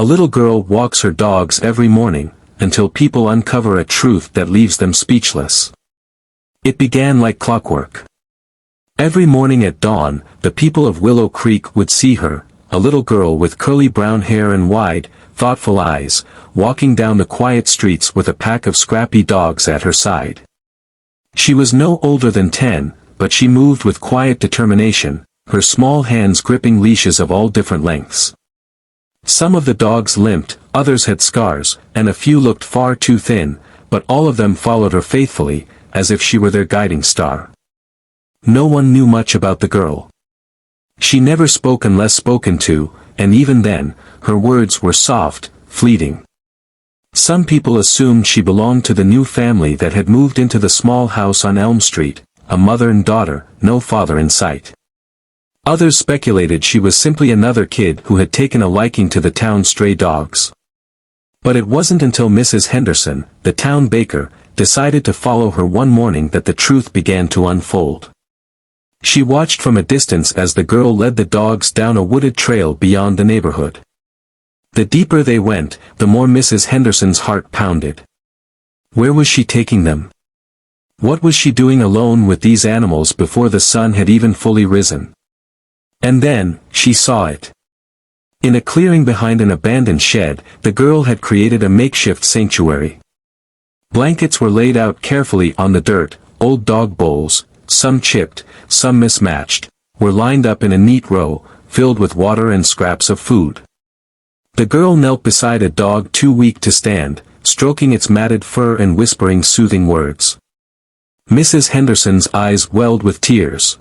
A little girl walks her dogs every morning, until people uncover a truth that leaves them speechless. It began like clockwork. Every morning at dawn, the people of Willow Creek would see her, a little girl with curly brown hair and wide, thoughtful eyes, walking down the quiet streets with a pack of scrappy dogs at her side. She was no older than 10, but she moved with quiet determination, her small hands gripping leashes of all different lengths. Some of the dogs limped, others had scars, and a few looked far too thin, but all of them followed her faithfully, as if she were their guiding star. No one knew much about the girl. She never spoke unless spoken to, and even then, her words were soft, fleeting. Some people assumed she belonged to the new family that had moved into the small house on Elm Street, a mother and daughter, no father in sight. Others speculated she was simply another kid who had taken a liking to the town's stray dogs. But it wasn't until Mrs. Henderson, the town baker, decided to follow her one morning that the truth began to unfold. She watched from a distance as the girl led the dogs down a wooded trail beyond the neighborhood. The deeper they went, the more Mrs. Henderson's heart pounded. Where was she taking them? What was she doing alone with these animals before the sun had even fully risen? And then, she saw it. In a clearing behind an abandoned shed, the girl had created a makeshift sanctuary. Blankets were laid out carefully on the dirt, old dog bowls, some chipped, some mismatched, were lined up in a neat row, filled with water and scraps of food. The girl knelt beside a dog too weak to stand, stroking its matted fur and whispering soothing words. Mrs. Henderson's eyes welled with tears.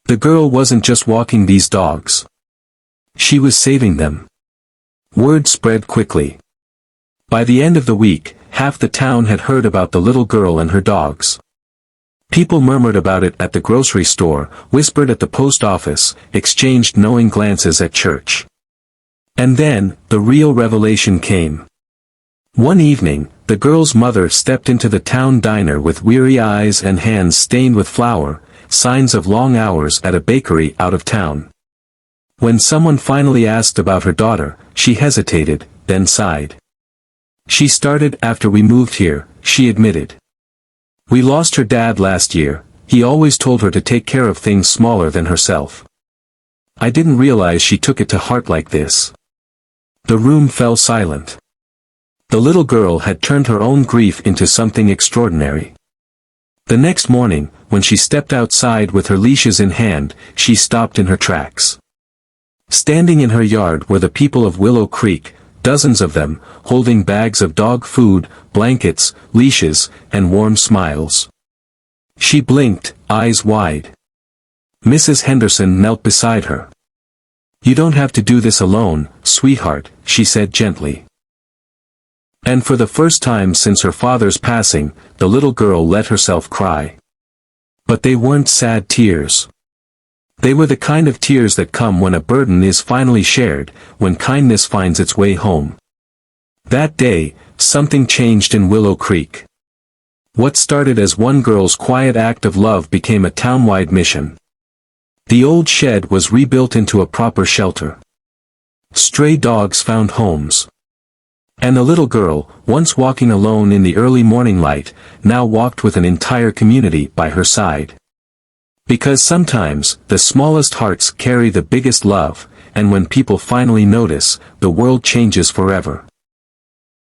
The girl wasn't just walking these dogs. She was saving them. Word spread quickly. By the end of the week, half the town had heard about the little girl and her dogs. People murmured about it at the grocery store, whispered at the post office, exchanged knowing glances at church. And then, the real revelation came. One evening, the girl's mother stepped into the town diner with weary eyes and hands stained with flour, signs of long hours at a bakery out of town. When someone finally asked about her daughter, she hesitated, then sighed. She started after we moved here, she admitted. We lost her dad last year, he always told her to take care of things smaller than herself. I didn't realize she took it to heart like this. The room fell silent. The little girl had turned her own grief into something extraordinary. The next morning, when she stepped outside with her leashes in hand, she stopped in her tracks. Standing in her yard were the people of Willow Creek, dozens of them, holding bags of dog food, blankets, leashes, and warm smiles. She blinked, eyes wide. Mrs. Henderson knelt beside her. "You don't have to do this alone, sweetheart," she said gently. And for the first time since her father's passing, the little girl let herself cry. But they weren't sad tears. They were the kind of tears that come when a burden is finally shared, when kindness finds its way home. That day, something changed in Willow Creek. What started as one girl's quiet act of love became a town-wide mission. The old shed was rebuilt into a proper shelter. Stray dogs found homes. And the little girl, once walking alone in the early morning light, now walked with an entire community by her side. Because sometimes, the smallest hearts carry the biggest love, and when people finally notice, the world changes forever.